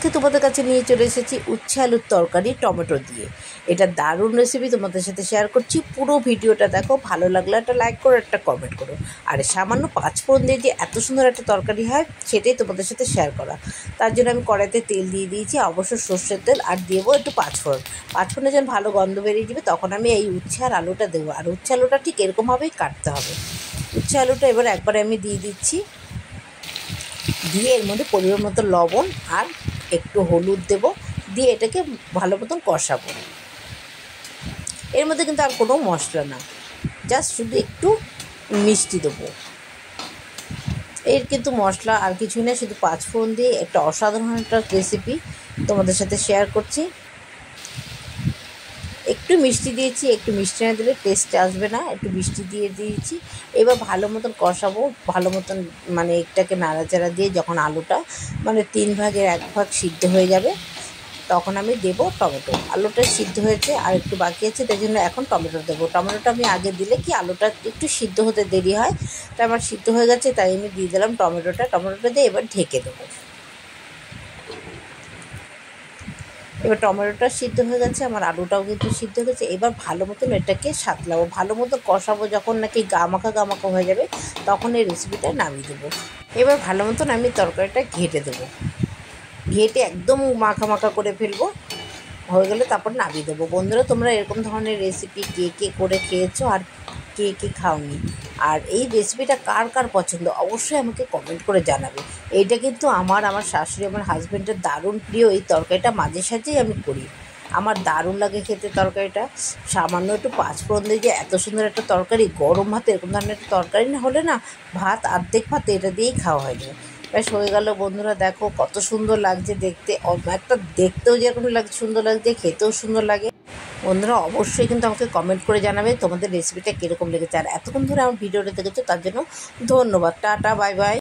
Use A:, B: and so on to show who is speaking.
A: আজকে তোমাদের কাছে নিয়ে চলে এসেছি উচ্ছে আলুর তরকারি টমেটো দিয়ে। এটা দারুণ রেসিপি, তোমাদের সাথে শেয়ার করছি। পুরো ভিডিওটা দেখো, ভালো লাগলে একটা লাইক করো, একটা কমেন্ট করো। আর সামান্য 5 ফোড়ন দিয়ে যে এত সুন্দর একটা তরকারি হয় সেটাই তোমাদের সাথে শেয়ার করা। তার জন্য আমি কড়াইতে তেল দিয়ে দিয়েছি, অবশ্য সর্ষের তেল, আর দেবো একটু 5 ফোড়ন। 5 ফোড়নে যখন ভালো গন্ধ বেরিয়ে যাবে তখন আমি এই উচ্ছে আর আলুটা দেবো। আর উচ্ছে আলুটা ঠিক এরকমভাবেই কাটতে হবে। উচ্ছে আলুটা এবার একবারে আমি দিয়ে দিচ্ছি, দিয়ে এর মধ্যে পরিমাণ মতো লবণ আর একটু হলুদ দেব, দিয়ে এটাকে ভালো মতন কষাবো। এর মধ্যে কিন্তু আর কোনো মশলা না, জাস্ট শুধু একটু মিষ্টি দেবো। এর কিন্তু মশলা আর কিছুই না, শুধু 5 ফোড়ন দিয়ে একটা অসাধারণ একটা রেসিপি তোমাদের সাথে শেয়ার করছি। একটু মিষ্টি দিয়েছি, একটু মিষ্টি না দিলে টেস্ট আসবে না, একটু মিষ্টি দিয়ে দিয়েছি। এবার ভালো মতন কষাবো, ভালো মতন মানে এটাকে নাড়াচাড়া দিয়ে যখন আলুটা মানে 3 ভাগের 1 ভাগ সিদ্ধ হয়ে যাবে তখন আমি দেবো টমেটো। আলুটা সিদ্ধ হয়েছে আর একটু বাকি আছে, তাই জন্য এখন টমেটো দেবো। টমেটোটা আমি আগে দিলে কি আলুটা একটু সিদ্ধ হতে দেরি হয়, তাই আমার সিদ্ধ হয়ে গেছে, তাই আমি দিয়ে দিলাম টমেটোটা দিয়ে এবার ঢেকে দেবো। এবার টমেটোটা সিদ্ধ হয়ে গেছে, আমার আলুটাও কিন্তু সিদ্ধ হয়ে গেছে। এবার ভালো মতন এটাকে সাতলাবো, ভালো মতো কষাবো। যখন নাকি গামাখা হয়ে যাবে তখন এই রেসিপিটা নামিয়ে দেবো। এবার ভালো মতন আমি তরকারিটা ঘেঁটে দেবো, ঘেঁটে একদম মাখা করে ফেলবো। হয়ে গেলে তারপর নামিয়ে দেবো। বন্ধুরা, তোমরা এরকম ধরনের রেসিপি কে করে খেয়েছো আর কে খাওনি, আর এই রেসিপিটা কার পছন্দ অবশ্যই আমাকে কমেন্ট করে জানাবে। এইটা কিন্তু আমার শাশুড়ি, আমার হাজব্যান্ডের দারুণ প্রিয়। এই তরকারিটা মাঝে সাঝেই আমি করি, আমার দারুণ লাগে খেতে তরকারিটা। সামান্য একটু 5 ফোড়ন দিয়ে যে এত সুন্দর একটা তরকারি, গরম ভাতে এরকম ধরনের একটা তরকারি না হলে না ভাত অর্ধেক ভাত এটা দিয়েই খাওয়া হয় না। ব্যাস হয়ে গেল। বন্ধুরা দেখো কত সুন্দর লাগছে দেখতে, একটা দেখতেও যেরকম লাগছে সুন্দর লাগছে, খেতেও সুন্দর লাগে। বন্ধুরা অবশ্যই কিন্তু আমাকে কমেন্ট করে জানাবে তোমাদের রেসিপিটা কীরকম লেগেছে। আর এতক্ষণ ধরে আমার ভিডিওটা দেখেছো তার জন্য ধন্যবাদ। Tata, bye bye.